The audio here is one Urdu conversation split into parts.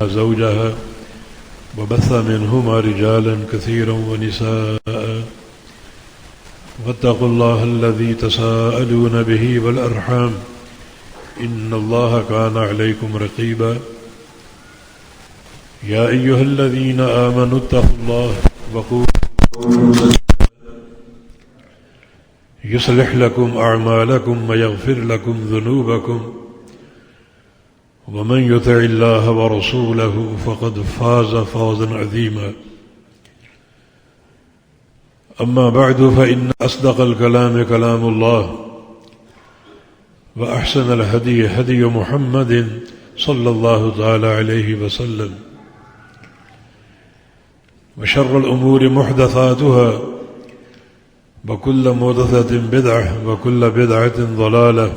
زوجها وبث منهما رجالا كثيرا ونساء واتقوا الله الذي تساءلون به والأرحام إن الله كان عليكم رقيبا يا أيها الذين آمنوا اتقوا الله وقولوا يصلح لكم أعمالكم ويغفر لكم ذنوبكم ومن يطع الله ورسوله فقد فاز فوزا عظيما أما بعد فإن أصدق الكلام كلام الله وأحسن الهدي هدي محمد صلى الله تعالى عليه وسلم وشر الأمور محدثاتها وكل محدثة بدعة وكل بدعة ضلالة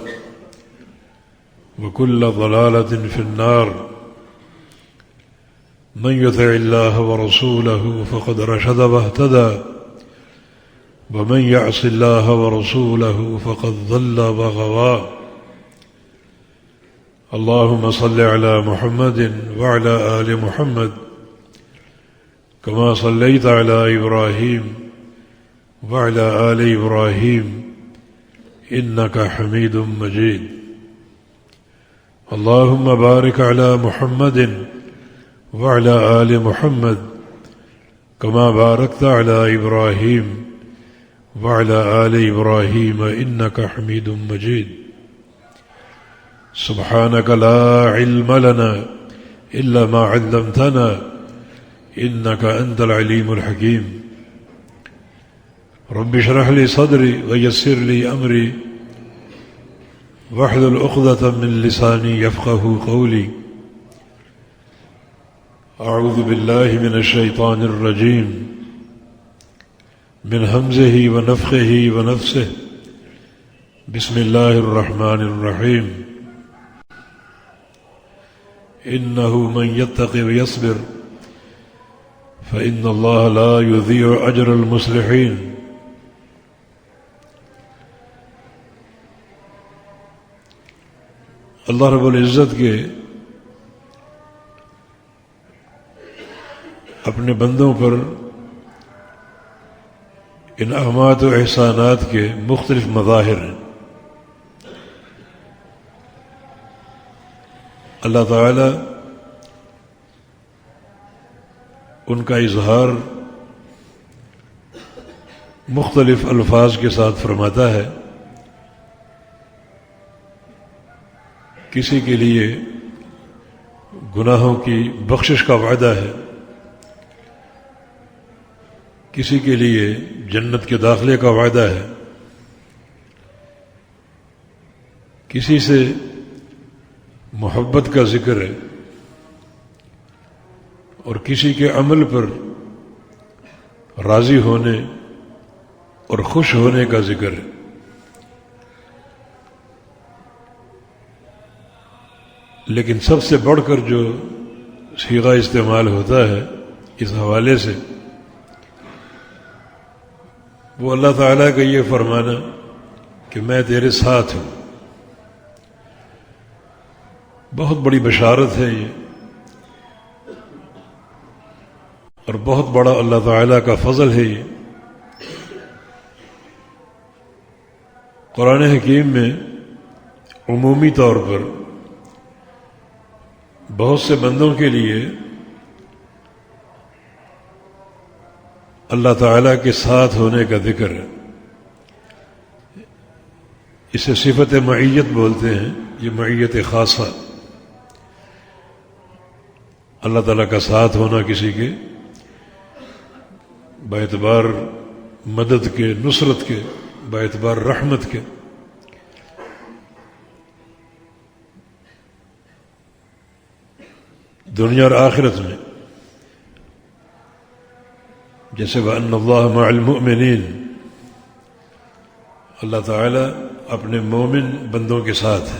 وكل ضلالة في النار من يطع الله ورسوله فقد رشد واهتدى ومن يعص الله ورسوله فقد ضل وغوى اللهم صل على محمد وعلى آل محمد كما صليت على إبراهيم وعلى آل إبراهيم إنك حميد مجيد اللهم بارك على محمد وعلى آل محمد كما باركت على إبراهيم وعلى آل إبراهيم إنك حميد مجيد سبحانك لا علم لنا إلا ما علمتنا إنك أنت العليم الحكيم رب اشرح لي صدري ويسر لي أمري واحلل عقدة من لساني يفقه قولي أعوذ بالله من الشيطان الرجيم من همزه ونفخه ونفسه بسم الله الرحمن الرحيم إنه من يتق ويصبر فإن الله لا يضيع أجر المصلحين اللہ رب العزت کے اپنے بندوں پر انعامات و احسانات کے مختلف مظاہر ہیں۔ اللہ تعالی ان کا اظہار مختلف الفاظ کے ساتھ فرماتا ہے۔ کسی کے لیے گناہوں کی بخشش کا وعدہ ہے، کسی کے لیے جنت کے داخلے کا وعدہ ہے، کسی سے محبت کا ذکر ہے اور کسی کے عمل پر راضی ہونے اور خوش ہونے کا ذکر ہے۔ لیکن سب سے بڑھ کر جو صیغہ استعمال ہوتا ہے اس حوالے سے وہ اللہ تعالیٰ کا یہ فرمانا کہ میں تیرے ساتھ ہوں۔ بہت بڑی بشارت ہے یہ اور بہت بڑا اللہ تعالیٰ کا فضل ہے یہ۔ قرآن حکیم میں عمومی طور پر بہت سے بندوں کے لیے اللہ تعالیٰ کے ساتھ ہونے کا ذکر ہے۔ اسے صفت معیت بولتے ہیں، یہ معیت خاصہ، اللہ تعالیٰ کا ساتھ ہونا کسی کے باعتبار مدد کے، نصرت کے، باعتبار رحمت کے۔ دنیا اور آخرت میں جیسے وَأَنَّ اللَّهَ مَعَ الْمُؤْمِنِينَ، اللہ تعالیٰ اپنے مومن بندوں کے ساتھ ہے۔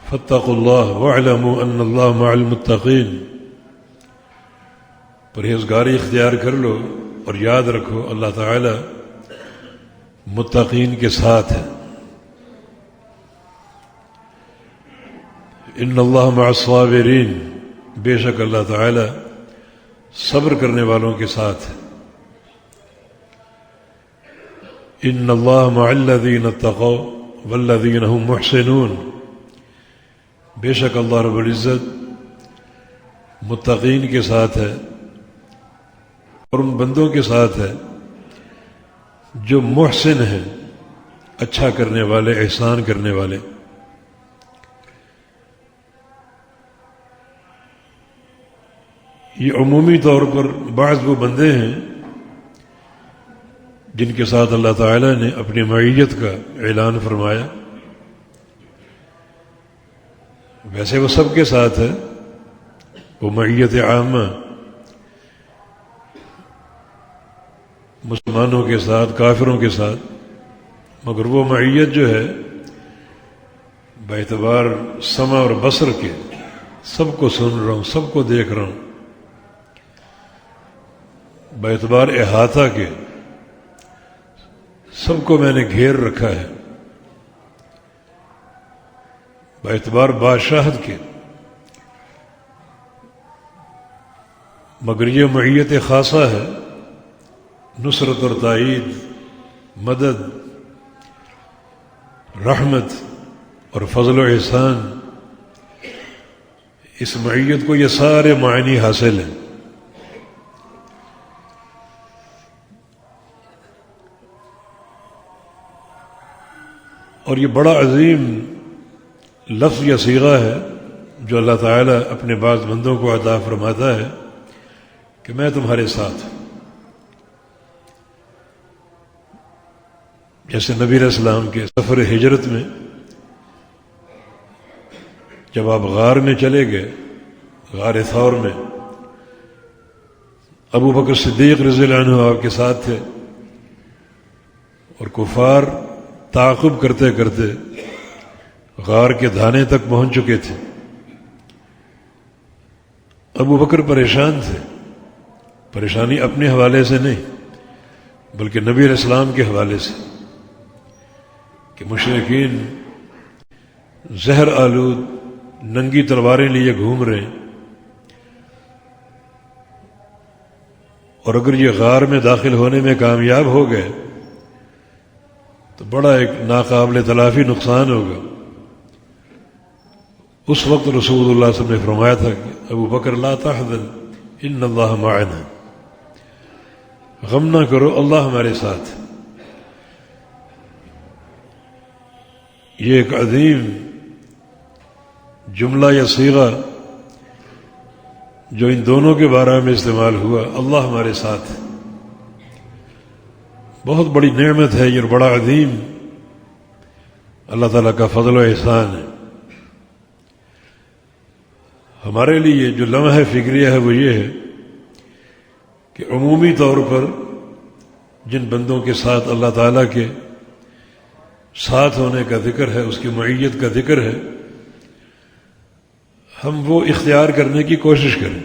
فَاتَّقُوا اللَّهَ وَاعْلَمُوا أَنَّ اللَّهَ مَعَ الْمُتَّقِينَ، پرہیزگاری اختیار کر لو اور یاد رکھو اللہ تعالیٰ متقین کے ساتھ ہے۔ ان اللہ مع الصابرین، بے شک اللہ تعالی صبر کرنے والوں کے ساتھ ہے۔ ان اللہ مع الذین اتقوا والذین هم محسنون، بے شک اللہ رب العزت متقین کے ساتھ ہے اور ان بندوں کے ساتھ ہے جو محسن ہیں، اچھا کرنے والے، احسان کرنے والے۔ یہ عمومی طور پر بعض وہ بندے ہیں جن کے ساتھ اللہ تعالیٰ نے اپنی معیت کا اعلان فرمایا، ویسے وہ سب کے ساتھ ہے، وہ معیت عامہ، مسلمانوں کے ساتھ، کافروں کے ساتھ، مگر وہ معیت جو ہے باعتبار سمع اور بصر کے، سب کو سن رہا ہوں، سب کو دیکھ رہا ہوں، باعتبار احاطہ کے، سب کو میں نے گھیر رکھا ہے، باعتبار بادشاہت کے، مگر یہ معیت خاصہ ہے، نصرت اور تائید، مدد، رحمت اور فضل و احسان، اس معیت کو یہ سارے معنی حاصل ہیں۔ اور یہ بڑا عظیم لفظ یا صیغہ ہے جو اللہ تعالیٰ اپنے بعض بندوں کو عطا فرماتا ہے کہ میں تمہارے ساتھ ہوں۔ جیسے نبی علیہ السلام کے سفر ہجرت میں جب آپ غار میں چلے گئے، غار ثور میں، ابو بکر صدیق رضی اللہ عنہ آپ کے ساتھ تھے اور کفار تعاقب کرتے کرتے غار کے دھانے تک پہنچ چکے تھے۔ ابو بکر پریشان تھے، پریشانی اپنے حوالے سے نہیں بلکہ نبی علیہ السلام کے حوالے سے، کہ مشرکین زہر آلود ننگی تلواریں لیے گھوم رہے ہیں، اور اگر یہ غار میں داخل ہونے میں کامیاب ہو گئے تو بڑا ایک ناقابل تلافی نقصان ہوگا۔ اس وقت رسول اللہ صلی اللہ علیہ وسلم نے فرمایا تھا کہ ابو بکر لا تحزن ان اللہ معنا، غم نہ کرو، اللہ ہمارے ساتھ۔ یہ ایک عظیم جملہ یا صیغہ جو ان دونوں کے بارے میں استعمال ہوا، اللہ ہمارے ساتھ، بہت بڑی نعمت ہے یہ، بڑا عظیم اللہ تعالیٰ کا فضل و احسان ہے۔ ہمارے لیے جو لمحہ فکریہ ہے وہ یہ ہے کہ عمومی طور پر جن بندوں کے ساتھ اللہ تعالیٰ کے ساتھ ہونے کا ذکر ہے، اس کی معیت کا ذکر ہے، ہم وہ اختیار کرنے کی کوشش کریں۔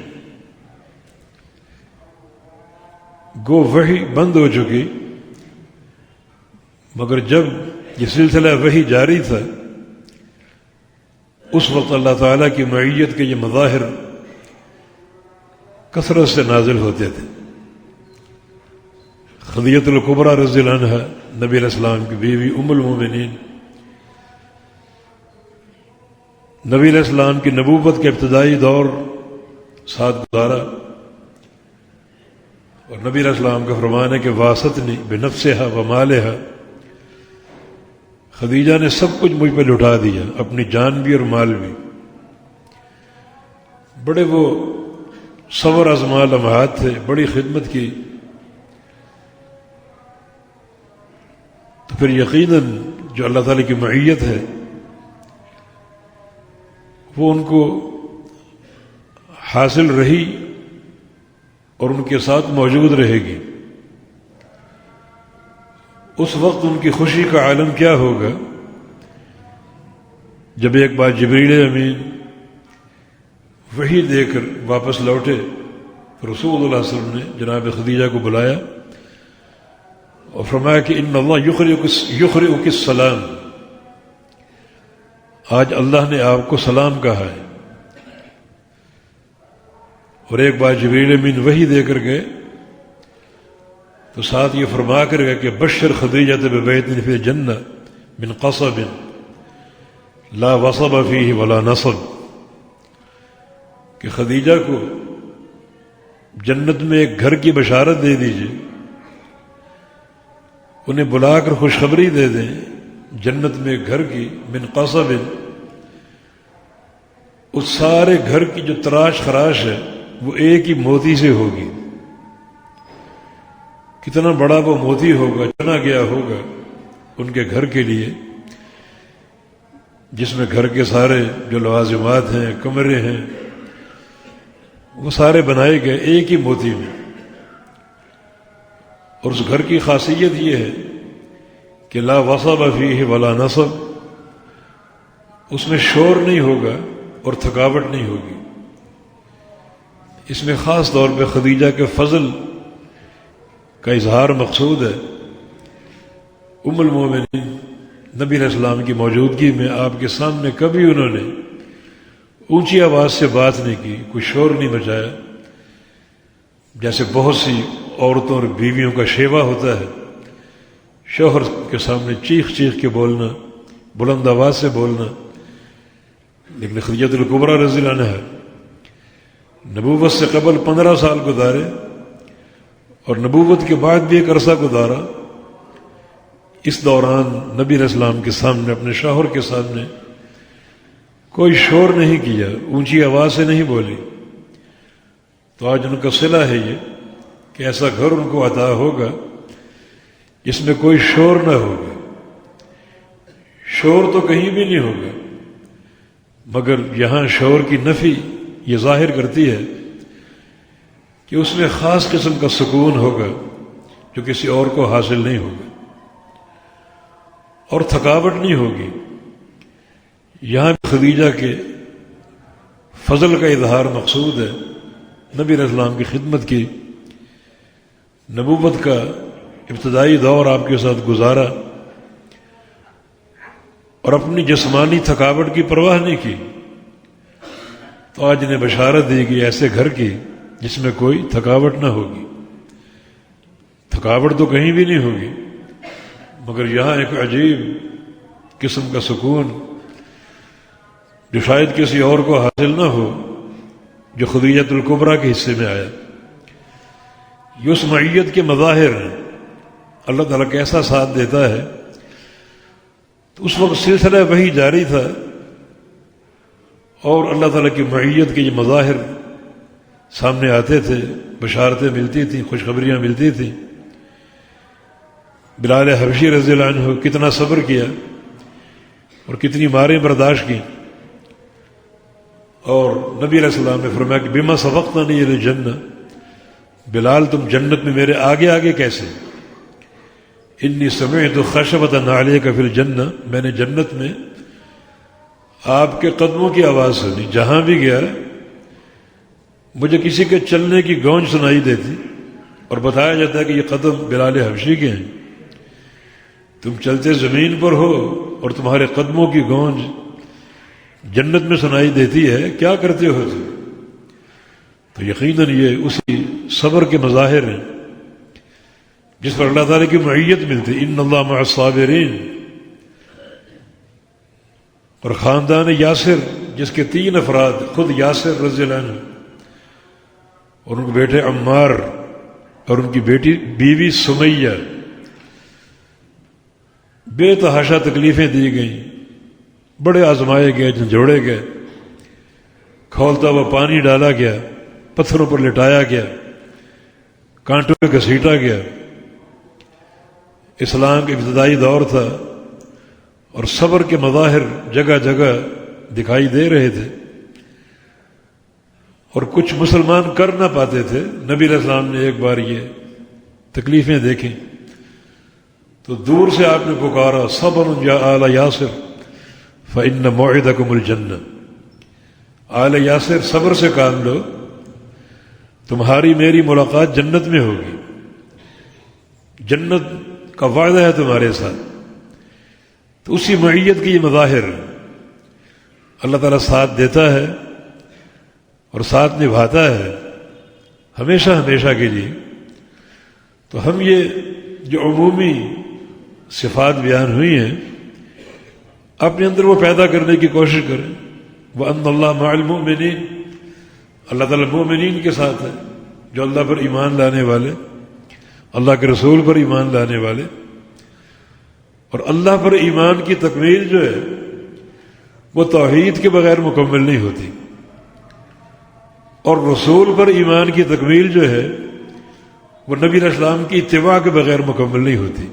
گو وحی بند ہو چکی، مگر جب یہ سلسلہ وحی جاری تھا اس وقت اللہ تعالیٰ کی معیت کے یہ مظاہر کثرت سے نازل ہوتے تھے۔ خدیجہ الکبریٰ رضی اللہ عنہا، نبی علیہ السلام کی بیوی ام المومنین، نبی علیہ السلام کی نبوت کے ابتدائی دور ساتھ گزارا، اور نبی علیہ السلام کا فرمان ہے کہ واسطنی بنفسہا ومالہا، خدیجہ نے سب کچھ مجھ پہ لٹا دیا، اپنی جان بھی اور مال بھی۔ بڑے وہ صبر آزما لمحات تھے، بڑی خدمت کی۔ تو پھر یقیناً جو اللہ تعالیٰ کی معیت ہے وہ ان کو حاصل رہی اور ان کے ساتھ موجود رہے گی۔ اس وقت ان کی خوشی کا عالم کیا ہوگا جب ایک بار جبریل امین وحی دے کر واپس لوٹے، رسول اللہ صلی اللہ علیہ وسلم نے جناب خدیجہ کو بلایا اور فرمایا کہ ان اللہ یقرئک السلام، آج اللہ نے آپ کو سلام کہا ہے، اور ایک بار جبریل امین وحی دے کر گئے تو ساتھ یہ فرما کر گئے کہ بشر خدیجہ ببیت فی الجنہ من قصب لا وصب فیہ ولا نصب، کہ خدیجہ کو جنت میں ایک گھر کی بشارت دے دیجیے، انہیں بلا کر خوشخبری دے دیں جنت میں ایک گھر کی من قصب، اس سارے گھر کی جو تراش خراش ہے وہ ایک ہی موتی سے ہوگی۔ کتنا بڑا وہ موتی ہوگا، چنا گیا ہوگا ان کے گھر کے لیے، جس میں گھر کے سارے جو لوازمات ہیں، کمرے ہیں، وہ سارے بنائے گئے ایک ہی موتی میں۔ اور اس گھر کی خاصیت یہ ہے کہ لا وصب فیہ ولا نصب، اس میں شور نہیں ہوگا اور تھکاوٹ نہیں ہوگی۔ اس میں خاص طور پہ خدیجہ کے فضل کا اظہار مقصود ہے۔ ام المومنین نبی علیہ السلام کی موجودگی میں آپ کے سامنے کبھی انہوں نے اونچی آواز سے بات نہیں کی، کوئی شور نہیں مچایا، جیسے بہت سی عورتوں اور بیویوں کا شیوا ہوتا ہے، شوہر کے سامنے چیخ چیخ کے بولنا، بلند آواز سے بولنا۔ لیکن خدیجہ الکبریٰ رضی اللہ عنہا نبوت سے قبل 15 سال گزارے اور نبوت کے بعد بھی ایک عرصہ گزارا، اس دوران نبی علیہ السلام کے سامنے، اپنے شوہر کے سامنے کوئی شور نہیں کیا، اونچی آواز سے نہیں بولی۔ تو آج ان کا صلہ ہے یہ کہ ایسا گھر ان کو عطا ہوگا جس میں کوئی شور نہ ہوگا۔ شور تو کہیں بھی نہیں ہوگا، مگر یہاں شور کی نفی یہ ظاہر کرتی ہے کہ اس میں خاص قسم کا سکون ہوگا جو کسی اور کو حاصل نہیں ہوگا، اور تھکاوٹ نہیں ہوگی۔ یہاں خدیجہ کے فضل کا اظہار مقصود ہے، نبی علیہ السلام کی خدمت کی، نبوت کا ابتدائی دور آپ کے ساتھ گزارا، اور اپنی جسمانی تھکاوٹ کی پرواہ نہیں کی۔ تو آج انہیں بشارت دی گئی ایسے گھر کی جس میں کوئی تھکاوٹ نہ ہوگی۔ تھکاوٹ تو کہیں بھی نہیں ہوگی، مگر یہاں ایک عجیب قسم کا سکون جو شاید کسی اور کو حاصل نہ ہو، جو خدیجہ الکبریٰ کے حصے میں آیا۔ یہ اس معیت کے مظاہر ہیں، اللہ تعالیٰ کیسا ساتھ دیتا ہے۔ تو اس وقت سلسلہ وحی جاری تھا، اور اللہ تعالیٰ کی معیت کے یہ مظاہر سامنے آتے تھے، بشارتیں ملتی تھیں، خوشخبریاں ملتی تھیں۔ بلال حبشی رضی اللہ عنہ کتنا صبر کیا اور کتنی ماریں برداشت کی، اور نبی علیہ السلام نے فرمایا کہ بما سبقتنی الی الجنہ، بلال تم جنت میں میرے آگے آگے کیسے؟ انی سمعت خشبۃ علیک فی الجنہ، میں نے جنت میں آپ کے قدموں کی آواز سنی، جہاں بھی گیا مجھے کسی کے چلنے کی گونج سنائی دیتی، اور بتایا جاتا ہے کہ یہ قدم بلال حبشی کے ہیں۔ تم چلتے زمین پر ہو اور تمہارے قدموں کی گونج جنت میں سنائی دیتی ہے، کیا کرتے ہو تم؟ تو یقیناً یہ اسی صبر کے مظاہر ہیں جس پر اللہ تعالیٰ کی معیت ملتی، ان اللہ مع الصابرین۔ اور خاندان یاسر جس کے 3 افراد، خود یاسر رضی اللہ عنہ اور ان کے بیٹے عمار اور ان کی بیوی سمیہ، بے تحاشا تکلیفیں دی گئیں، بڑے آزمائے گئے، جھنجھوڑے گئے، کھولتا ہوا پانی ڈالا گیا، پتھروں پر لٹایا گیا، کانٹوں پہ گھسیٹا گیا۔ اسلام کا ابتدائی دور تھا اور صبر کے مظاہر جگہ جگہ دکھائی دے رہے تھے، اور کچھ مسلمان کر نہ پاتے تھے۔ نبی علیہ السلام نے ایک بار یہ تکلیفیں دیکھیں تو دور سے آپ نے پکارا، صبر یا آل یاسر فإن موعدکم الجنہ، آل یاسر صبر سے کام لو، تمہاری میری ملاقات جنت میں ہوگی، جنت کا وعدہ ہے تمہارے ساتھ۔ تو اسی معیت کی یہ مظاہر، اللہ تعالیٰ ساتھ دیتا ہے اور ساتھ نبھاتا ہے ہمیشہ ہمیشہ کے لیے، تو ہم یہ جو عمومی صفات بیان ہوئی ہیں اپنے اندر وہ پیدا کرنے کی کوشش کریں۔ وَأَنَّ اللَّهَ مَعَ الْمُؤْمِنِينَ، اللہ تعالیٰ مومنین کے ساتھ ہے، جو اللہ پر ایمان لانے والے، اللہ کے رسول پر ایمان لانے والے۔ اور اللہ پر ایمان کی تکمیل جو ہے وہ توحید کے بغیر مکمل نہیں ہوتی، اور رسول پر ایمان کی تکمیل جو ہے وہ نبی علیہ السلام کی اتباع کے بغیر مکمل نہیں ہوتی،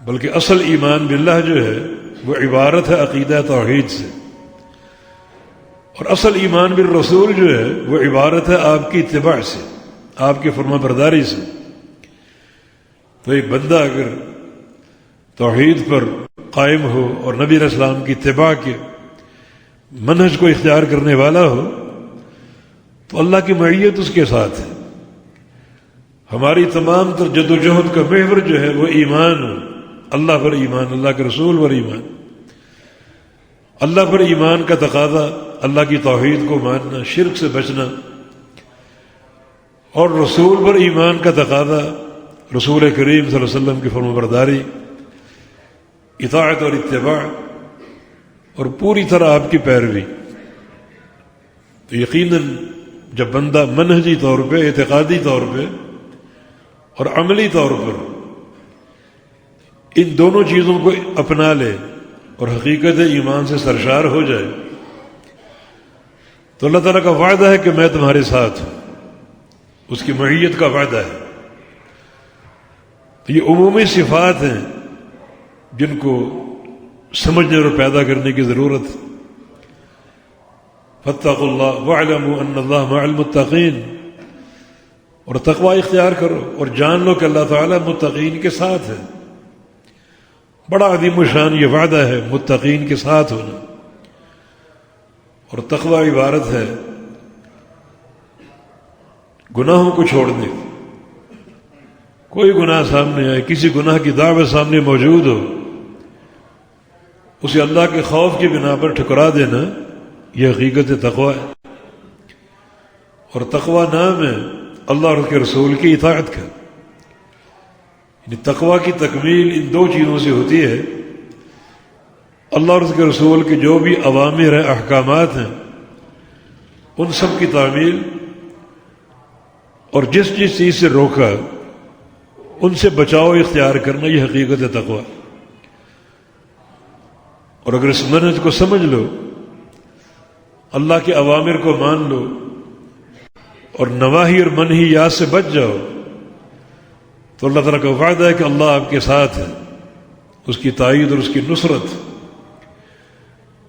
بلکہ اصل ایمان باللہ جو ہے وہ عبارت ہے عقیدہ توحید سے، اور اصل ایمان بالرسول جو ہے وہ عبارت ہے آپ کی اتباع سے، آپ کی فرما برداری سے۔ تو ایک بندہ اگر توحید پر قائم ہو اور نبی علیہ السلام کی اتباع کے منہج کو اختیار کرنے والا ہو تو اللہ کی معیت اس کے ساتھ ہے۔ ہماری تمام تر جد و جہد کا محور جو ہے وہ ایمان، اللہ پر ایمان، اللہ کے رسول پر ایمان۔ اللہ پر ایمان کا تقاضا اللہ کی توحید کو ماننا، شرک سے بچنا، اور رسول پر ایمان کا تقاضا رسول کریم صلی اللہ علیہ وسلم کی فرمانبرداری، اطاعت اور اتباع، اور پوری طرح آپ کی پیروی۔ تو یقیناً جب بندہ منہجی طور پہ، اعتقادی طور پہ اور عملی طور پر ان دونوں چیزوں کو اپنا لے اور حقیقت ایمان سے سرشار ہو جائے تو اللہ تعالیٰ کا وعدہ ہے کہ میں تمہارے ساتھ ہوں، اس کی معیت کا وعدہ ہے۔ تو یہ عمومی صفات ہیں جن کو سمجھنے اور پیدا کرنے کی ضرورت ہے۔ فاتقوا اللہ واعلموا ان اللہ مع المتقین، اور تقوی اختیار کرو اور جان لو کہ اللہ تعالیٰ متقین کے ساتھ ہے۔ بڑا عظیم الشان یہ وعدہ ہے متقین کے ساتھ ہونا، اور تقوی عبارت ہے گناہوں کو چھوڑنے۔ کوئی گناہ سامنے آئے، کسی گناہ کی دعوت سامنے موجود ہو، اسے اللہ کے خوف کی بنا پر ٹھکرا دینا، یہ حقیقت تقوی ہے۔ اور تقوی نام ہے اللہ اور اس کے رسول کی اطاعت کا۔ یعنی تقوی کی تکمیل ان دو چیزوں سے ہوتی ہے، اللہ اور اس کے رسول کے جو بھی اوامر ہیں، احکامات ہیں، ان سب کی تعمیل، اور جس جس چیز سے روکا ان سے بچاؤ اختیار کرنا، یہ حقیقت تقوی۔ اور اگر اس منہج کو سمجھ لو، اللہ کے اوامر کو مان لو اور نواہی اور منہیات سے بچ جاؤ تو اللہ تعالیٰ کا وعدہ ہے کہ اللہ آپ کے ساتھ ہے، اس کی تائید اور اس کی نصرت،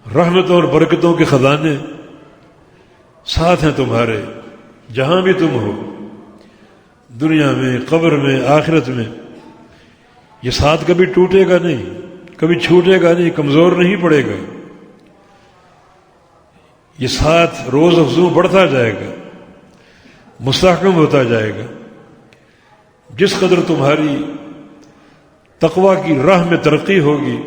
رحمتوں اور برکتوں کے خزانے ساتھ ہیں تمہارے، جہاں بھی تم ہو، دنیا میں، قبر میں، آخرت میں۔ یہ ساتھ کبھی ٹوٹے گا نہیں، کبھی چھوٹے گا نہیں، کمزور نہیں پڑے گا۔ یہ ساتھ روز افزوں بڑھتا جائے گا، مستحکم ہوتا جائے گا۔ جس قدر تمہاری تقوی کی راہ میں ترقی ہوگی،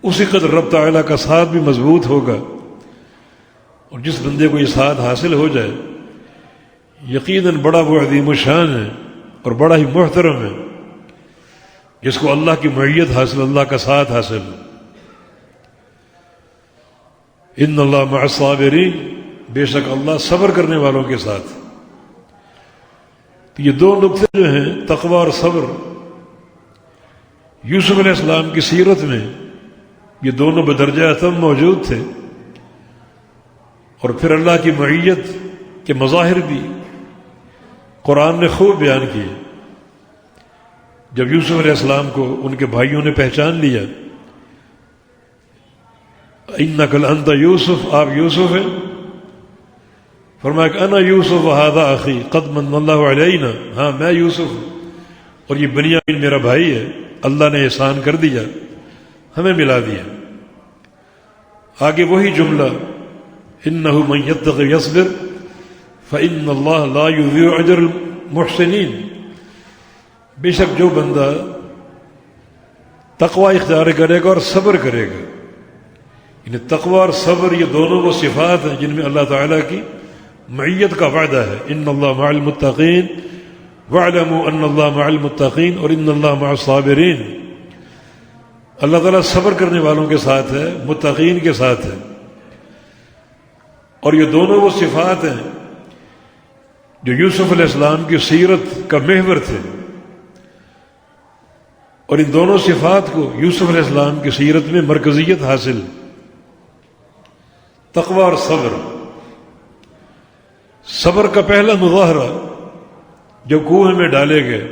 اسی قدر رب تعالیٰ کا ساتھ بھی مضبوط ہوگا۔ اور جس بندے کو یہ ساتھ حاصل ہو جائے، یقیناً بڑا وہ عظیم الشان ہے اور بڑا ہی محترم ہے جس کو اللہ کی معیت حاصل، اللہ کا ساتھ حاصل۔ ان اللہ مع الصابرین، بے شک اللہ صبر کرنے والوں کے ساتھ۔ تو یہ دو نقطے جو ہیں، تقوی اور صبر، یوسف علیہ السلام کی سیرت میں یہ دونوں بدرجہ اتم موجود تھے، اور پھر اللہ کی معیت کے مظاہر بھی قرآن نے خوب بیان کیے۔ جب یوسف علیہ السلام کو ان کے بھائیوں نے پہچان لیا، اِنَّكَ لَأَنْتَ یوسف، آپ یوسف ہیں، فرمایا کہ انا یوسف وہذا اخی قد من اللہ علینا، ہاں میں یوسف ہوں اور یہ بنیامین میرا بھائی ہے، اللہ نے احسان کر دیا، ہمیں ملا دیا۔ آگے وہی جملہ، انہ من یتق یصبر فإن اللہ لا یضیع اجر المحسنین، بے شک جو بندہ تقوی اختیار کرے گا اور صبر کرے گا، یعنی تقوی اور صبر یہ دونوں وہ صفات ہیں جن میں اللہ تعالیٰ کی معیت کا وعدہ ہے. ان اللہ مع المتقین واعلموا ان اللہ مع المتقین اور ان اللہ مع الصابرین. اللہ تعالیٰ صبر کرنے والوں کے ساتھ ہے، متقین کے ساتھ ہے. اور یہ دونوں وہ صفات ہیں جو یوسف علیہ السلام کی سیرت کا محور تھے، اور ان دونوں صفات کو یوسف علیہ السلام کی سیرت میں مرکزیت حاصل. تقوی اور صبر. صبر کا پہلا مظاہرہ جب کنویں میں ڈالے گئے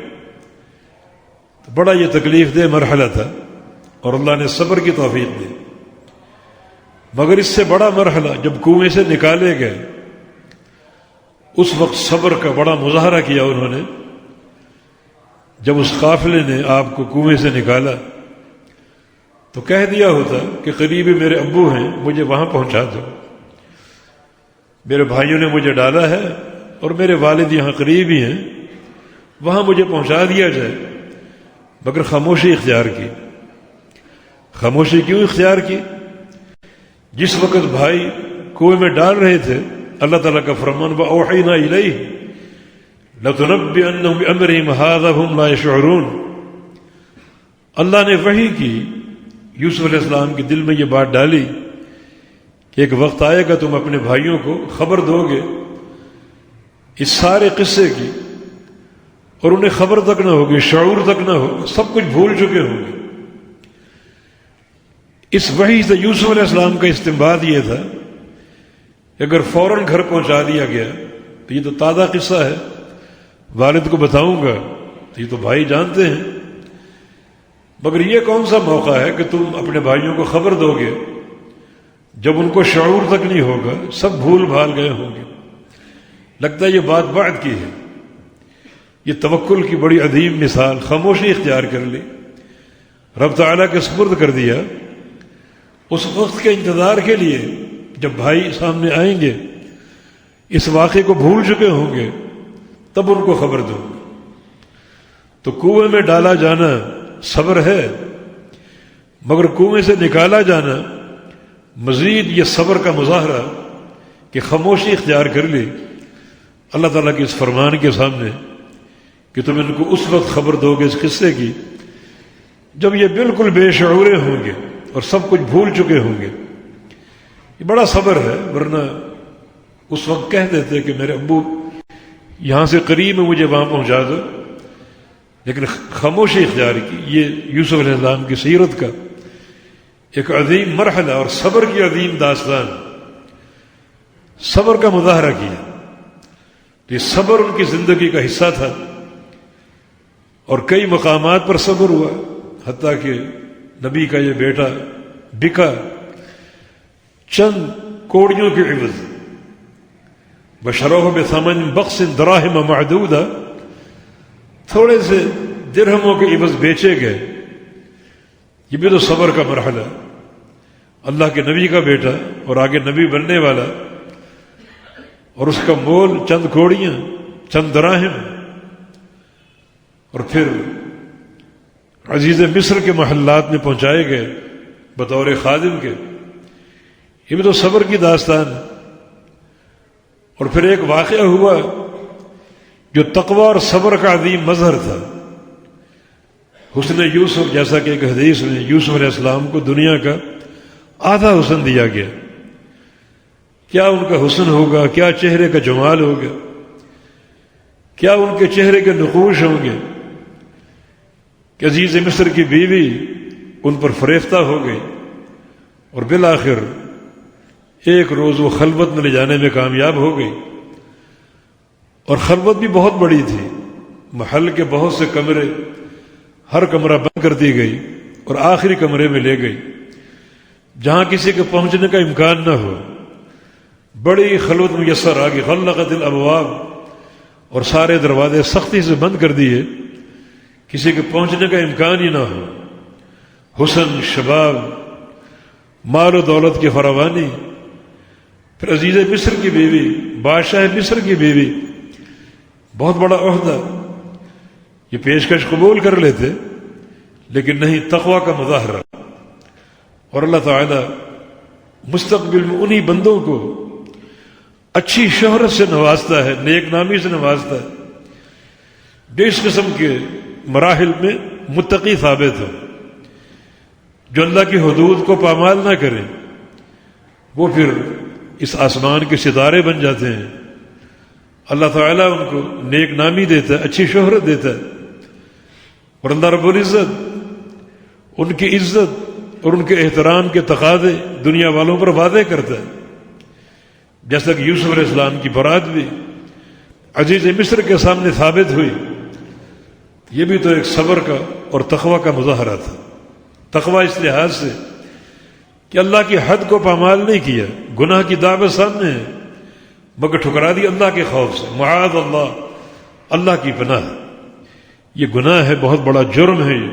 تو بڑا یہ تکلیف دہ مرحلہ تھا اور اللہ نے صبر کی توفیق دی. مگر اس سے بڑا مرحلہ جب کنویں سے نکالے گئے اس وقت صبر کا بڑا مظاہرہ کیا انہوں نے. جب اس قافلے نے آپ کو کنویں سے نکالا تو کہہ دیا ہوتا کہ قریبی میرے ابو ہیں، مجھے وہاں پہنچا دو، میرے بھائیوں نے مجھے ڈالا ہے اور میرے والد یہاں قریب ہی ہیں، وہاں مجھے پہنچا دیا جائے. مگر خاموشی اختیار کی. خاموشی کیوں اختیار کی؟ جس وقت بھائی کنویں میں ڈال رہے تھے اللہ تعالیٰ کا فرمان وَأَوْحَيْنَا إِلَيْهِ لَتُنَبِّئَنَّهُمْ بِأَمْرِهِمْ هَذَا هُمْ لَا يَشْعُرُونَ. اللہ نے وحی کی، یوسف علیہ السلام کے دل میں یہ بات ڈالی کہ ایک وقت آئے گا تم اپنے بھائیوں کو خبر دو گے اس سارے قصے کی، اور انہیں خبر تک نہ ہوگی، شعور تک نہ ہوگا، سب کچھ بھول چکے ہوں گے. اس وحی سے یوسف علیہ السلام کا استنباط یہ تھا کہ اگر فوراً گھر پہنچا دیا گیا تو یہ تو تازہ قصہ ہے، والد کو بتاؤں گا تو یہ تو بھائی جانتے ہیں. مگر یہ کون سا موقع ہے کہ تم اپنے بھائیوں کو خبر دو گے جب ان کو شعور تک نہیں ہوگا، سب بھول بھال گئے ہوں گے. لگتا ہے یہ بات بعد کی ہے. یہ توکل کی بڑی عظیم مثال. خاموشی اختیار کر لی، رب تعالیٰ کے سپرد کر دیا. اس وقت کے انتظار کے لیے جب بھائی سامنے آئیں گے، اس واقعے کو بھول چکے ہوں گے، تب ان کو خبر دو. تو کنویں میں ڈالا جانا صبر ہے، مگر کنویں سے نکالا جانا مزید یہ صبر کا مظاہرہ کہ خاموشی اختیار کر لی اللہ تعالیٰ کے اس فرمان کے سامنے کہ تم ان کو اس وقت خبر دو گے اس قصے کی جب یہ بالکل بے شعورے ہوں گے اور سب کچھ بھول چکے ہوں گے. یہ بڑا صبر ہے، ورنہ اس وقت کہہ دیتے کہ میرے ابو یہاں سے قریب ہے، مجھے وہاں پہنچا دو. لیکن خاموشی اختیار کی. یہ یوسف علیہ السلام کی سیرت کا ایک عظیم مرحلہ اور صبر کی عظیم داستان. صبر کا مظاہرہ کیا. یہ صبر ان کی زندگی کا حصہ تھا اور کئی مقامات پر صبر ہوا، حتیٰ کہ نبی کا یہ بیٹا بکا چند کوڑیوں کے عوض. بشروہ بثمن بخس دراہم معدودہ، تھوڑے سے درہموں کے عوض بیچے گئے. یہ بھی تو صبر کا مرحلہ. اللہ کے نبی کا بیٹا اور آگے نبی بننے والا، اور اس کا مول چند کوڑیاں، چند دراہم. اور پھر عزیز مصر کے محلات میں پہنچائے گئے بطور خادم کے. یہ بھی تو صبر کی داستان ہے. اور پھر ایک واقعہ ہوا جو تقوی اور صبر کا عظیم مظہر تھا. حسن یوسف، جیسا کہ ایک حدیث میں یوسف علیہ السلام کو دنیا کا آدھا حسن دیا گیا. کیا ان کا حسن ہوگا، کیا چہرے کا جمال ہوگا، کیا ان کے چہرے کے نقوش ہوں گے کہ عزیز مصر کی بیوی ان پر فریفتہ ہو گئی اور بالآخر ایک روز وہ خلوت میں لے جانے میں کامیاب ہو گئی. اور خلوت بھی بہت بڑی تھی، محل کے بہت سے کمرے، ہر کمرہ بند کر دی گئی اور آخری کمرے میں لے گئی جہاں کسی کے پہنچنے کا امکان نہ ہو. بڑی خلوت میسر آ گئی. غلقت الابواب، اور سارے دروازے سختی سے بند کر دیے، کسی کے پہنچنے کا امکان ہی نہ ہو. حسن، شباب، مال و دولت کی فراوانی. پھر عزیز مصر کی بیوی، بادشاہ مصر کی بیوی، بہت بڑا عہدہ. یہ پیشکش قبول کر لیتے لیکن نہیں، تقوی کا مظاہرہ. اور اللہ تعالیٰ مستقبل میں انہی بندوں کو اچھی شہرت سے نوازتا ہے، نیک نامی سے نوازتا ہے جو اس قسم کے مراحل میں متقی ثابت ہو، جو اللہ کی حدود کو پامال نہ کریں، وہ پھر اس آسمان کے ستارے بن جاتے ہیں۔ اللہ تعالیٰ ان کو نیک نامی دیتا ہے، اچھی شہرت دیتا ہے، اور اللہ رب العزت ان کی عزت اور ان کے احترام کے تقاضے دنیا والوں پر واضح کرتا ہے، جیسا کہ یوسف علیہ السلام کی برات بھی عزیز مصر کے سامنے ثابت ہوئی۔ یہ بھی تو ایک صبر کا اور تقوی کا مظاہرہ تھا۔ تقوی اس لحاظ سے کہ اللہ کی حد کو پامال نہیں کیا، گناہ کی دعوت سامنے ہے مگر ٹھکرا دی اللہ کے خوف سے، معاذ اللہ، اللہ کی پناہ، یہ گناہ ہے، بہت بڑا جرم ہے یہ،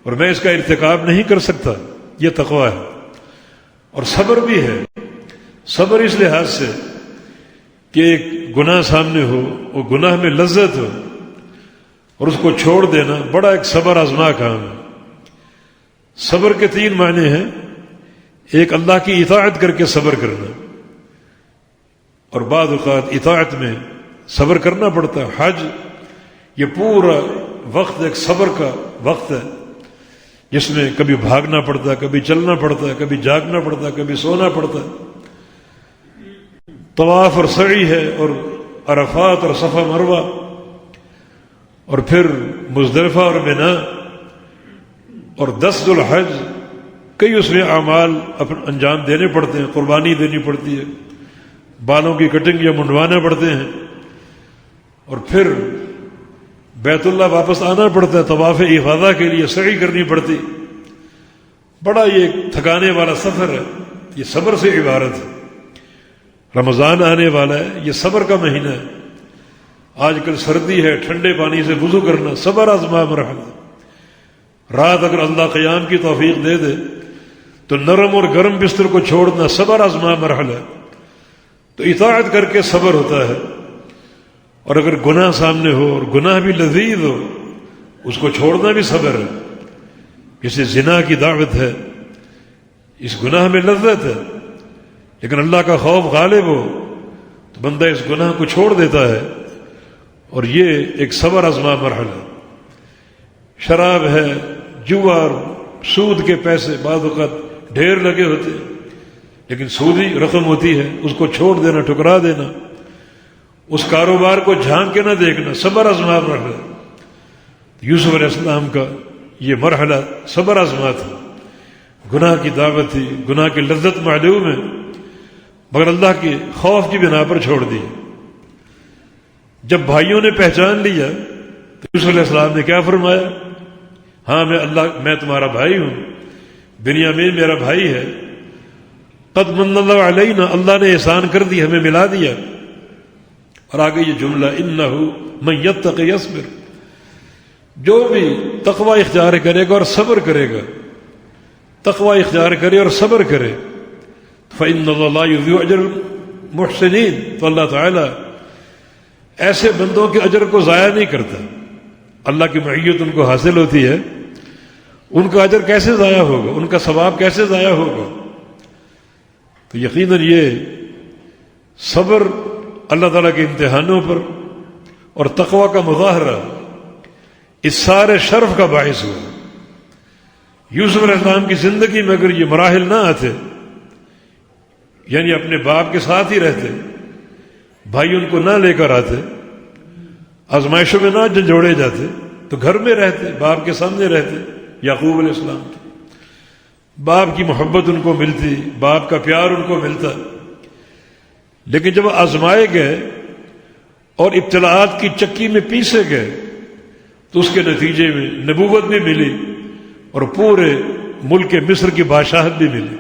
اور میں اس کا ارتکاب نہیں کر سکتا، یہ تقوی ہے۔ اور صبر بھی ہے، صبر اس لحاظ سے کہ ایک گناہ سامنے ہو، وہ گناہ میں لذت ہو اور اس کو چھوڑ دینا بڑا ایک صبر آزما کام ہے۔ صبر کے 3 معنی ہیں، ایک اللہ کی اطاعت کر کے صبر کرنا، اور بعض اوقات اطاعت میں صبر کرنا پڑتا ہے۔ حج یہ پورا وقت ایک صبر کا وقت ہے، جس میں کبھی بھاگنا پڑتا ہے، کبھی چلنا پڑتا ہے، کبھی جاگنا پڑتا ہے، کبھی سونا پڑتا ہے۔ طواف اور سعی ہے، اور عرفات اور صفا مروہ، اور پھر مزدلفہ اور منا، اور 10 ذو الحج، کئی اس میں اعمال انجام دینے پڑتے ہیں، قربانی دینی پڑتی ہے، بالوں کی کٹنگ یا منڈوانا پڑتے ہیں، اور پھر بیت اللہ واپس آنا پڑتا ہے طواف افاضہ کے لیے، سعی کرنی پڑتی۔ بڑا یہ تھکانے والا سفر ہے، یہ صبر سے عبارت ہے۔ رمضان آنے والا ہے، یہ صبر کا مہینہ ہے۔ آج کل سردی ہے، ٹھنڈے پانی سے وضو کرنا صبر آزما مرحلہ۔ رات اگر اللہ قیام کی توفیق دے دے تو نرم اور گرم بستر کو چھوڑنا صبر آزما مرحلہ ہے۔ تو اطاعت کر کے صبر ہوتا ہے، اور اگر گناہ سامنے ہو اور گناہ بھی لذیذ ہو، اس کو چھوڑنا بھی صبر ہے۔ جیسے زنا کی دعوت ہے، اس گناہ میں لذت ہے، لیکن اللہ کا خوف غالب ہو تو بندہ اس گناہ کو چھوڑ دیتا ہے، اور یہ ایک صبر آزما مرحلہ۔ شراب ہے، جوا اور سود کے پیسے بعض اوقات ڈھیر لگے ہوتے ہیں، لیکن سودی رقم ہوتی ہے، اس کو چھوڑ دینا، ٹھکرا دینا، اس کاروبار کو جھانک کے نہ دیکھنا، صبر آزما مرحلہ۔ یوسف علیہ السلام کا یہ مرحلہ صبر آزما تھا، گناہ کی دعوت تھی، گناہ کی لذت معلوم ہے، مگر اللہ کے خوف کی بنا پر چھوڑ دی۔ جب بھائیوں نے پہچان لیا تو یوسف علیہ السلام نے کیا فرمایا؟ ہاں میں تمہارا بھائی ہوں، بنیامین میرا بھائی ہے، قد من اللہ علینا، اللہ نے احسان کر دی، ہمیں ملا دیا۔ اور آگے یہ جملہ، انہ من یتق یصبر، جو بھی تقوی اختیار کرے گا اور صبر کرے گا، تقوی اختیار کرے اور صبر کرے، فإن اللہ لا یضیع اجر المحسنین، تو اللہ تعالیٰ ایسے بندوں کے اجر کو ضائع نہیں کرتا۔ اللہ کی معیت ان کو حاصل ہوتی ہے، ان کا اجر کیسے ضائع ہوگا، ان کا ثواب کیسے ضائع ہوگا؟ تو یقیناً یہ صبر اللہ تعالیٰ کے امتحانوں پر اور تقوی کا مظاہرہ اس سارے شرف کا باعث ہوا۔ یوسف علیہ السلام کی زندگی میں اگر یہ مراحل نہ آتے، یعنی اپنے باپ کے ساتھ ہی رہتے، بھائی ان کو نہ لے کر آتے، آزمائشوں میں نہ جھنجھوڑے جاتے، تو گھر میں رہتے، باپ کے سامنے رہتے، یعقوب علیہ السلام کی باپ کی محبت ان کو ملتی، باپ کا پیار ان کو ملتا۔ لیکن جب آزمائے گئے اور ابتلاءات کی چکی میں پیسے گئے تو اس کے نتیجے میں نبوت بھی ملی اور پورے ملک مصر کی بادشاہت بھی ملی۔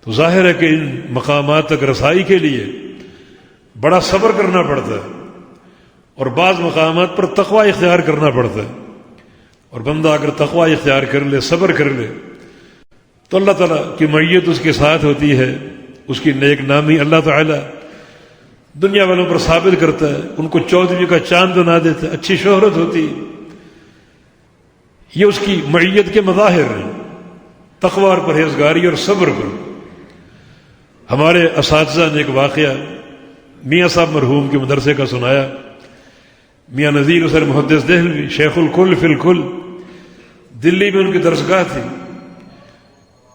تو ظاہر ہے کہ ان مقامات تک رسائی کے لیے بڑا صبر کرنا پڑتا ہے، اور بعض مقامات پر تقوی اختیار کرنا پڑتا ہے، اور بندہ اگر تقوی اختیار کر لے، صبر کر لے، تو اللہ تعالیٰ کی معیت اس کے ساتھ ہوتی ہے، اس کی نیک نامی اللہ تعالیٰ دنیا والوں پر ثابت کرتا ہے، ان کو 14ویں کا چاند بنا دیتا ہے، اچھی شہرت ہوتی ہے۔ یہ اس کی معیت کے مظاہر ہیں، تقوی اور پرہیزگاری اور صبر پر۔ ہمارے اساتذہ نے ایک واقعہ میاں صاحب مرحوم کے مدرسے کا سنایا. میاں نذیر حسین محدث دہلوی شیخ الکل فی الکل، دلی میں ان کی درسگاہ تھی.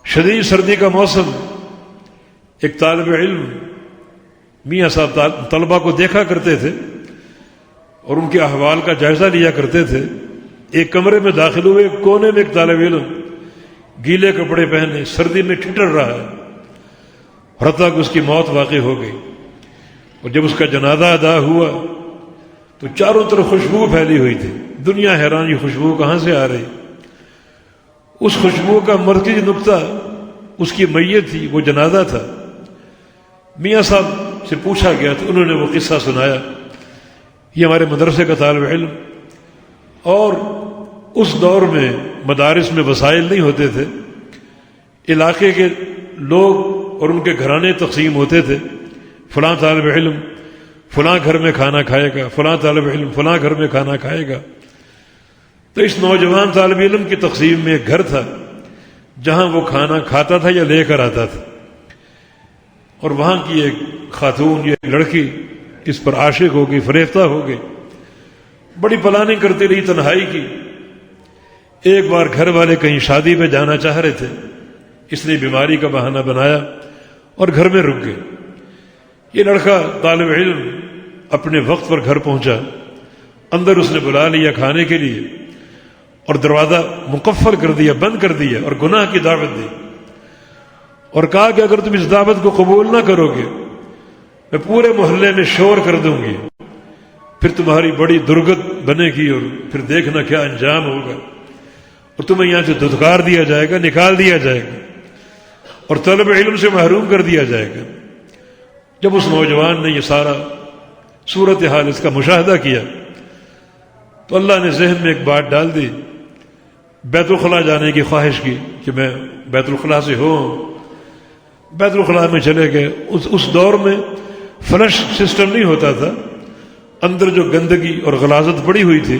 شدید سردی کا موسم، ایک طالب علم میاں صاحب طلبہ کو دیکھا کرتے تھے اور ان کے احوال کا جائزہ لیا کرتے تھے. ایک کمرے میں داخل ہوئے، ایک کونے میں ایک طالب علم گیلے کپڑے پہنے سردی میں ٹھٹر رہا ہے، حتیٰ کہ اس کی موت واقع ہو گئی. اور جب اس کا جنازہ ادا ہوا تو چاروں طرف خوشبو پھیلی ہوئی تھی. دنیا حیران، یہ خوشبو کہاں سے آ رہی؟ اس خوشبو کا مرکزی نقطہ اس کی میت تھی، وہ جنازہ تھا. میاں صاحب سے پوچھا گیا تو انہوں نے وہ قصہ سنایا. یہ ہمارے مدرسے کا طالب علم، اور اس دور میں مدارس میں وسائل نہیں ہوتے تھے، علاقے کے لوگ اور ان کے گھرانے تقسیم ہوتے تھے. فلاں طالب علم فلاں گھر میں کھانا کھائے گا، فلاں طالب علم فلاں گھر میں کھانا کھائے گا. تو اس نوجوان طالب علم کی تقسیم میں ایک گھر تھا جہاں وہ کھانا کھاتا تھا یا لے کر آتا تھا. اور وہاں کی ایک خاتون یا ایک لڑکی اس پر عاشق ہو گئی، فریفتہ ہو گئی. بڑی پلاننگ کرتی رہی تنہائی کی. ایک بار گھر والے کہیں شادی پہ جانا چاہ رہے تھے، اس نے بیماری کا بہانہ بنایا اور گھر میں رک گئے. یہ لڑکا طالب علم اپنے وقت پر گھر پہنچا. اندر اس نے بلا لیا کھانے کے لیے اور دروازہ مقفل کر دیا، بند کر دیا، اور گناہ کی دعوت دی اور کہا کہ اگر تم اس دعوت کو قبول نہ کرو گے میں پورے محلے میں شور کر دوں گی، پھر تمہاری بڑی درگت بنے گی اور پھر دیکھنا کیا انجام ہوگا، اور تمہیں یہاں سے دھتکار دیا جائے گا، نکال دیا جائے گا اور طلب علم سے محروم کر دیا جائے گا. جب اس نوجوان نے یہ سارا صورتحال اس کا مشاہدہ کیا تو اللہ نے ذہن میں ایک بات ڈال دی، بیت الخلاء جانے کی خواہش کی کہ میں بیت الخلاء سے ہوں. بیت الخلاء میں چلے گئے. اس دور میں فلش سسٹم نہیں ہوتا تھا، اندر جو گندگی اور غلاظت پڑی ہوئی تھی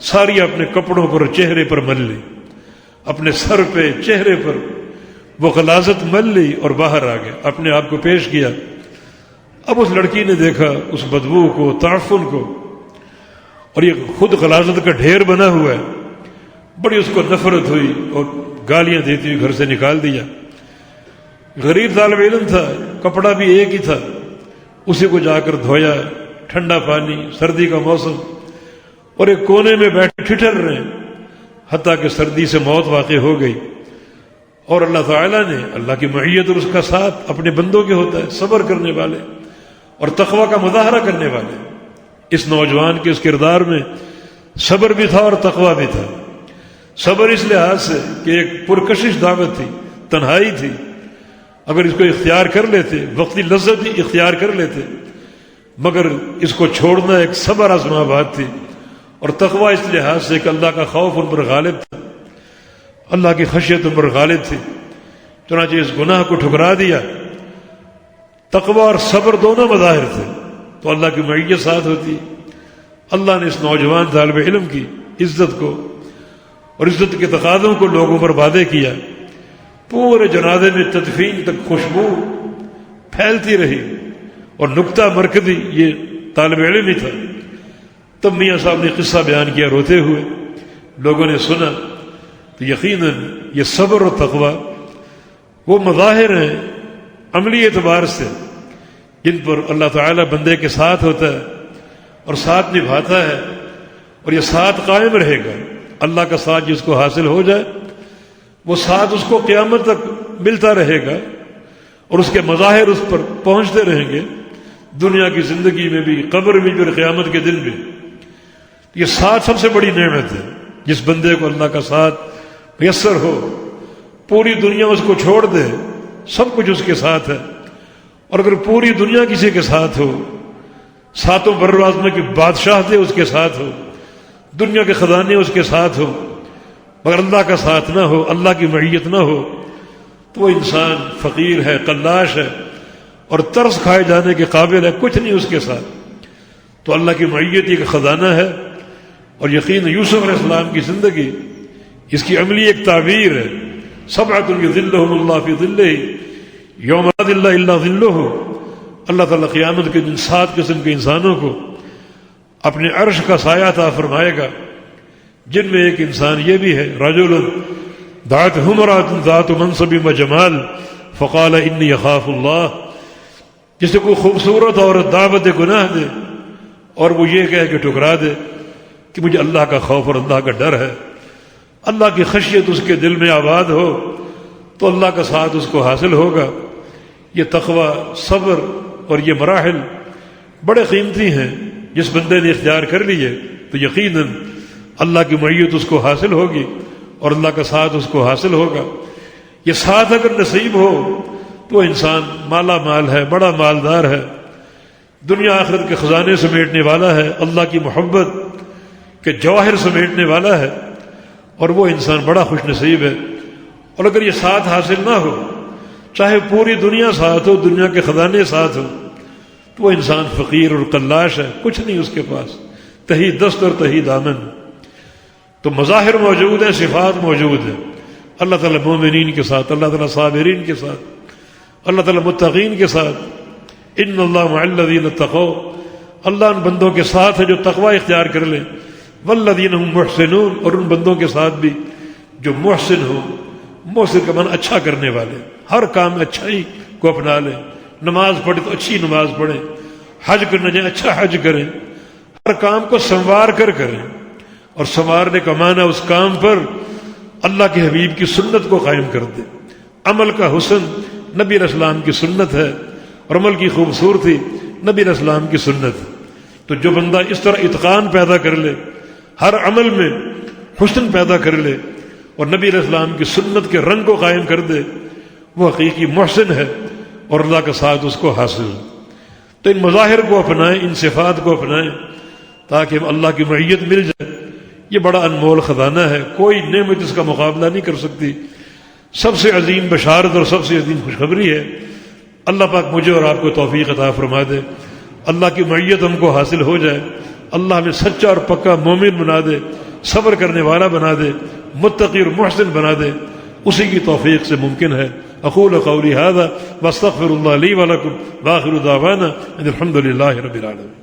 ساری اپنے کپڑوں پر چہرے پر مل لی، اپنے سر پہ چہرے پر وہ غلاظت مل لی اور باہر آ گیا، اپنے آپ کو پیش کیا. اب اس لڑکی نے دیکھا اس بدبو کو، تعفن کو، اور یہ خود غلاظت کا ڈھیر بنا ہوا ہے. بڑی اس کو نفرت ہوئی اور گالیاں دیتی ہوئی گھر سے نکال دیا. غریب طالب علم تھا، کپڑا بھی ایک ہی تھا، اسی کو جا کر دھویا، ٹھنڈا پانی، سردی کا موسم، اور ایک کونے میں بیٹھ ٹھٹر رہے ہیں حتیٰ کہ سردی سے موت واقع ہو گئی. اور اللہ تعالیٰ نے، اللہ کی معیت اور اس کا ساتھ اپنے بندوں کے ہوتا ہے، صبر کرنے والے اور تقوی کا مظاہرہ کرنے والے. اس نوجوان کے اس کردار میں صبر بھی تھا اور تقوی بھی تھا. صبر اس لحاظ سے کہ ایک پرکشش دعوت تھی، تنہائی تھی، اگر اس کو اختیار کر لیتے، وقتی لذت ہی اختیار کر لیتے، مگر اس کو چھوڑنا ایک صبر آزما بات تھی. اور تقوی اس لحاظ سے کہ اللہ کا خوف ان پر غالب تھا، اللہ کی خشیت ان پر غالب تھی، چنانچہ اس گناہ کو ٹھکرا دیا. تقوی اور صبر دونوں مظاہر تھے تو اللہ کی معیت ساتھ ہوتی. اللہ نے اس نوجوان طالب علم کی عزت کو اور عزت کے تقاضوں کو لوگوں پر واضح کیا. پورے جنازے میں تدفین تک خوشبو پھیلتی رہی اور نقطہ مرکزی یہ طالب علم ہی تھا. تب میاں صاحب نے قصہ بیان کیا روتے ہوئے، لوگوں نے سنا. تو یقیناً یہ صبر و تقوی وہ مظاہر ہیں عملی اعتبار سے جن پر اللہ تعالیٰ بندے کے ساتھ ہوتا ہے اور ساتھ نبھاتا ہے، اور یہ ساتھ قائم رہے گا. اللہ کا ساتھ جس کو حاصل ہو جائے وہ ساتھ اس کو قیامت تک ملتا رہے گا اور اس کے مظاہر اس پر پہنچتے رہیں گے، دنیا کی زندگی میں بھی، قبر میں بھی اور قیامت کے دن بھی. یہ ساتھ سب سے بڑی نعمت ہے. جس بندے کو اللہ کا ساتھ میسر ہو، پوری دنیا اس کو چھوڑ دے، سب کچھ اس کے ساتھ ہے. اور اگر پوری دنیا کسی کے ساتھ ہو، ساتوں بر اعظم کی بادشاہتیں اس کے ساتھ ہو، دنیا کے خزانے اس کے ساتھ ہو، مگر اللہ کا ساتھ نہ ہو، اللہ کی معیت نہ ہو، تو وہ انسان فقیر ہے، قلاش ہے اور ترس کھائے جانے کے قابل ہے، کچھ نہیں اس کے ساتھ. تو اللہ کی معیت ایک خزانہ ہے. اور یقین یوسف علیہ السلام کی زندگی اس کی عملی ایک تعبیر ہے. سبعۃ یظلھم اللہ فی ظلہ، یوم لا ظل الا ظلہ، اللہ تعالیٰ قیامت کے دن 7 قسم کے انسانوں کو اپنے عرش کا سایہ عطا فرمائے گا، جن میں ایک انسان یہ بھی ہے رجل دعته امرأة ذات منصب و جمال فقال انی اخاف اللہ، جسے کوئی خوبصورت عورت دعوت گناہ دے اور وہ یہ کہے کہ ٹھکرا دے کہ مجھے اللہ کا خوف اور اللہ کا ڈر ہے، اللہ کی خشیت اس کے دل میں آباد ہو تو اللہ کا ساتھ اس کو حاصل ہوگا۔ یہ تقوی، صبر اور یہ مراحل بڑے قیمتی ہیں، جس بندے نے اختیار کر لیے تو یقیناً اللہ کی معیت اس کو حاصل ہوگی اور اللہ کا ساتھ اس کو حاصل ہوگا۔ یہ ساتھ اگر نصیب ہو تو انسان مالا مال ہے، بڑا مالدار ہے، دنیا آخرت کے خزانے سمیٹنے والا ہے، اللہ کی محبت کے جواہر سمیٹنے والا ہے، اور وہ انسان بڑا خوش نصیب ہے۔ اور اگر یہ ساتھ حاصل نہ ہو، چاہے پوری دنیا ساتھ ہو، دنیا کے خزانے ساتھ ہو، تو وہ انسان فقیر اور قلاش ہے، کچھ نہیں اس کے پاس، تہی دست اور تہی دامن۔ تو مظاہر موجود ہیں، صفات موجود ہیں، اللہ تعالیٰ مومنین کے ساتھ، اللہ تعالیٰ صابرین کے ساتھ، اللہ تعالیٰ متقین کے ساتھ۔ ان اللہ مع الذین اتقوا، اللہ ان بندوں کے ساتھ ہے جو تقوی اختیار کر لیں، والذین هم محسنون، اور ان بندوں کے ساتھ بھی جو محسن ہو، محسن کا معنی اچھا کرنے والے، ہر کام میں اچھائی کو اپنا لیں، نماز پڑھے تو اچھی نماز پڑھیں، حج کرنا جائیں اچھا حج کریں، ہر کام کو سنوار کر کریں، اور سنوارنے کا معنی اس کام پر اللہ کے حبیب کی سنت کو قائم کر دے۔ عمل کا حسن نبی علیہ السلام کی سنت ہے، اور عمل کی خوبصورتی نبی علیہ السلام کی سنت ہے۔ تو جو بندہ اس طرح اتقان پیدا کر لے، ہر عمل میں حسن پیدا کر لے اور نبی علیہ السلام کی سنت کے رنگ کو قائم کر دے، وہ حقیقی محسن ہے اور اللہ کا ساتھ اس کو حاصل۔ تو ان مظاہر کو اپنائیں، ان صفات کو اپنائیں تاکہ ہم اللہ کی معیت مل جائے۔ یہ بڑا انمول خزانہ ہے، کوئی نعمت اس کا مقابلہ نہیں کر سکتی۔ سب سے عظیم بشارت اور سب سے عظیم خوشخبری ہے۔ اللہ پاک مجھے اور آپ کو توفیق عطا فرما دے، اللہ کی معیت ہم کو حاصل ہو جائے، اللہ ہمیں سچا اور پکا مومن بنا دے، صبر کرنے والا بنا دے، متقی اور محسن بنا دے، اسی کی توفیق سے ممکن ہے۔ اقول قولی ھذا واستغفر اللہ لی ولکم وآخر دعوانا ان الحمد للہ رب العالمین۔